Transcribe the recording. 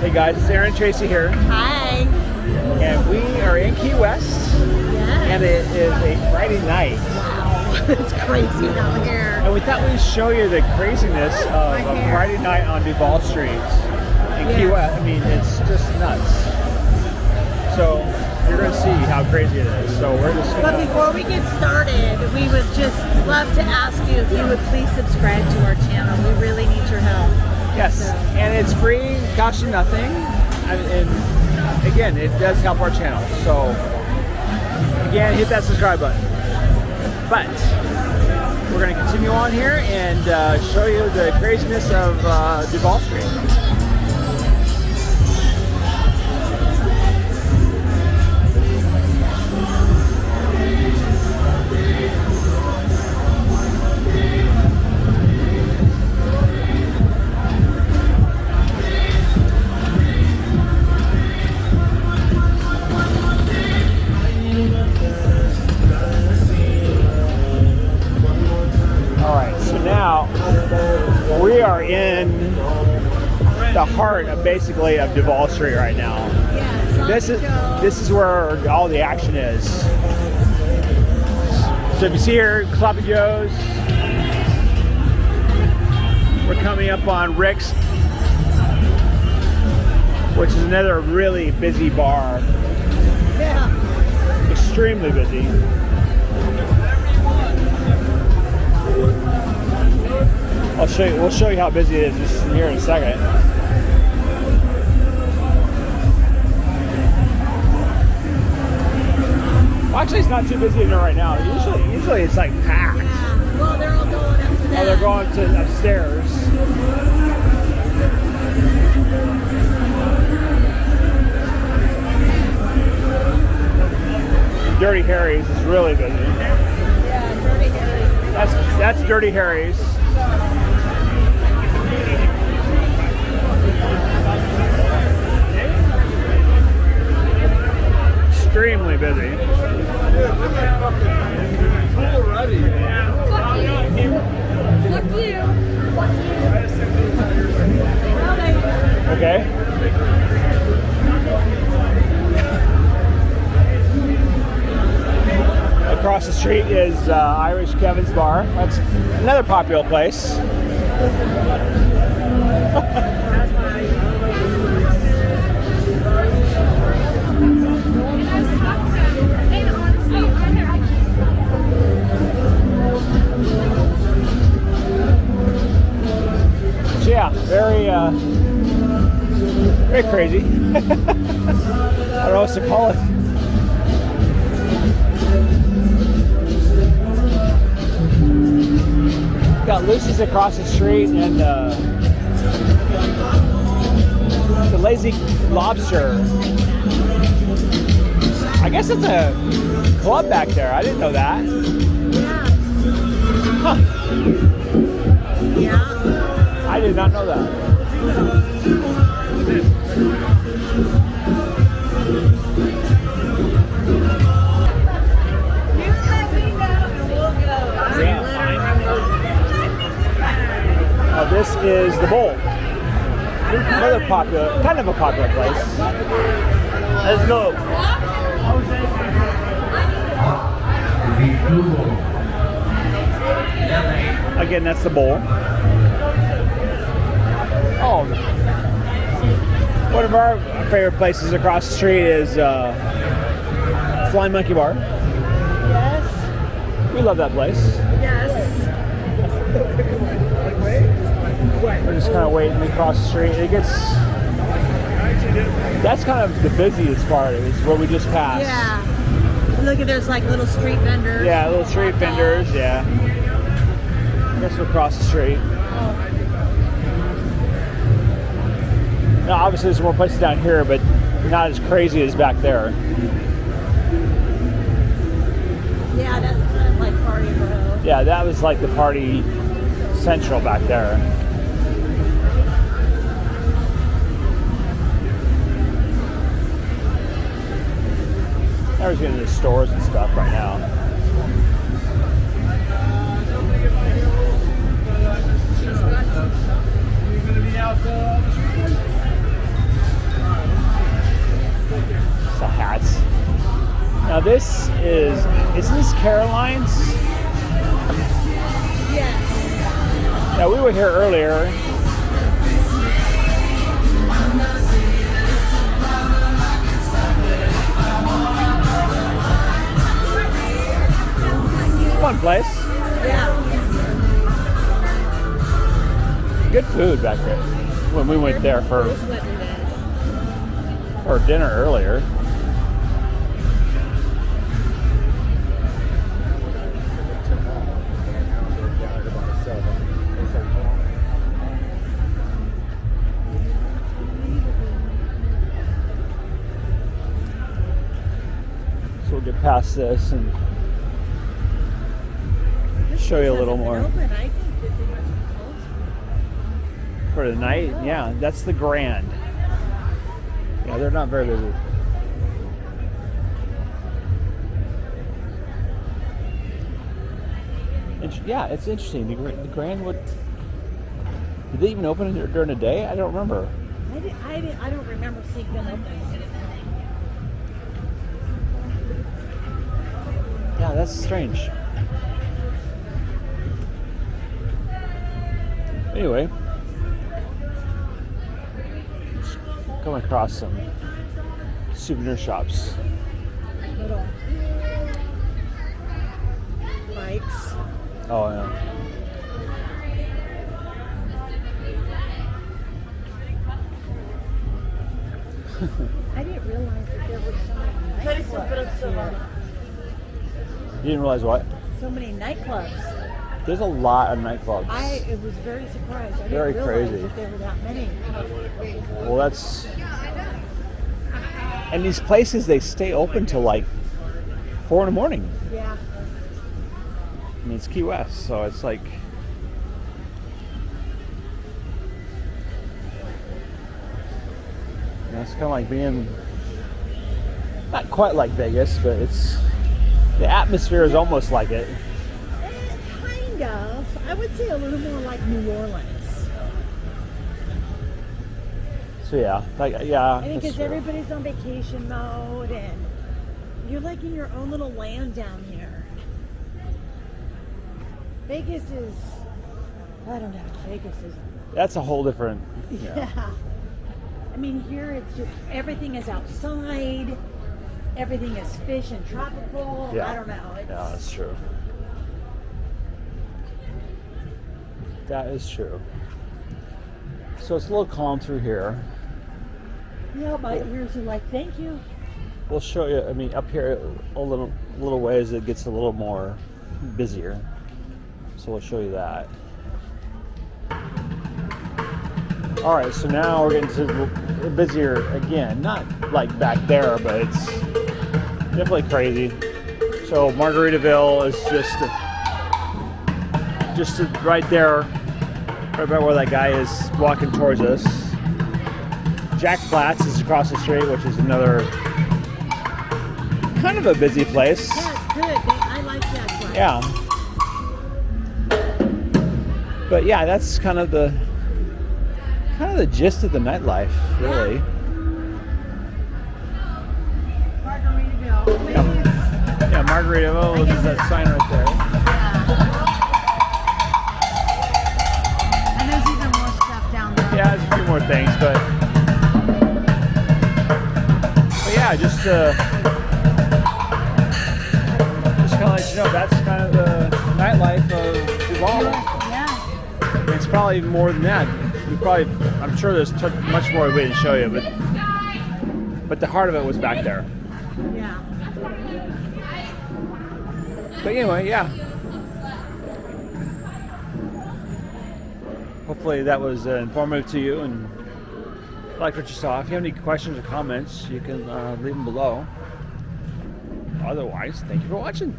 Hey guys, it's Aaron and Tracy here. Hi. And we are in Key West. Yes. And it is a Friday night. Wow, it's crazy down here. And we thought we'd show you the craziness of a Friday night on Duval Street in Key West. I mean, it's just nuts. So you're going to see how crazy it is. So we're just gonna... But before we get started, we would just love to ask you if you would please subscribe to our channel. We really need your help. Yes, and it's free, costs you nothing. And again, it does help our channel. So again, hit that subscribe button. But we're going to continue on here and show you the craziness of Duval Street. We are in the heart of basically of Duval Street right now. Yeah, this is where all the action is. So if you see here, Sloppy Joe's. We're coming up on Rick's, which is another really busy bar. Yeah. Extremely busy. We'll show you how busy it is just here in a second. Well, actually, it's not too busy in there right now. Usually it's like packed. Yeah. Well, they're all going up to that. Oh, they're going to upstairs. Dirty Harry's is really busy. Yeah, Dirty Harry's. That's Dirty Harry's. Extremely busy. Fuck you. Okay. Across the street is Irish Kevin's Bar. That's another popular place. So yeah, very crazy. I don't know what to call it. Got Lucy's across the street and the Lazy Lobster. I guess it's a club back there. I didn't know that. Yeah. Huh. Yeah. I did not know that. Oh, this is the Bowl. Another kind of a popular place. Let's go. Again, that's the Bowl. Oh, one of our favorite places across the street is Flying Monkey Bar. Yes. We love that place. Yes. We're just kind of waiting across the street. That's kind of the busiest part, is where we just passed. Yeah. Look at, there's like little street vendors. Yeah, little street vendors, yeah. I guess we're across the street. Now, obviously there's more places down here, but not as crazy as back there. Yeah, that's kind of like Party Row. Yeah, that was like the party central back there. Everyone's getting into stores and stuff right now. this is this Caroline's? Yes. Yeah, we were here earlier. Fun place. Yeah. Good food back there. When we went there for dinner earlier. So we'll get past this and show you a little more. Open. I think that they must be closed For the night? Yeah, that's the Grand. Yeah, they're not very busy. Yeah, it's interesting. The Grand would... Did they even open it during the day? I don't remember. I don't remember seeing them open. Yeah, that's strange. Anyway, coming across some souvenir shops. Little bikes. Oh yeah. I didn't realize that there were so many nightclubs here. You didn't realize what? So many nightclubs. There's a lot of nightclubs. I was very surprised. I Very didn't realize crazy. that there were that many. Well, that's... And these places, they stay open till like 4 in the morning. Yeah. I mean, it's Key West, so it's like... You know, it's kind of like being... Not quite like Vegas, but it's... The atmosphere is almost like it. Kind of. I would say a little more like New Orleans. So yeah, like yeah. I think that's because true. everybody's on vacation mode and you're like in your own little land down here. Vegas is, I don't know, Vegas is, That's a whole different. yeah. I mean, here it's just, everything is outside. Everything is fish and tropical. Yeah. I don't know. It's, Yeah, that's true. That is true. So it's a little calm through here. yeah, my ears are like, thank you. We'll show you. I mean, up here a little ways, it gets a little more busier. So we'll show you that. All right, so now we're getting to busier again. Not like back there, but it's definitely crazy. So Margaritaville is just right there, right about where that guy is walking towards us. Jack Flats is across the street, which is another kind of a busy place. Yeah, it's good. I like that one. Yeah. But yeah, that's kind of the gist of the nightlife, really. Margaritaville. Maybe it's- Yeah, Margaritaville, look at that sign right there. And there's even more stuff down there. Yeah, there's a few more things, but yeah, just kind of let you know that's kind of the nightlife of Duval. Yeah. It's probably more than that. I'm sure there's much more we didn't show you, but the heart of it was back there. Yeah. But anyway, yeah. Hopefully that was informative to you and like what you saw. If you have any questions or comments, you can leave them below. Otherwise, thank you for watching.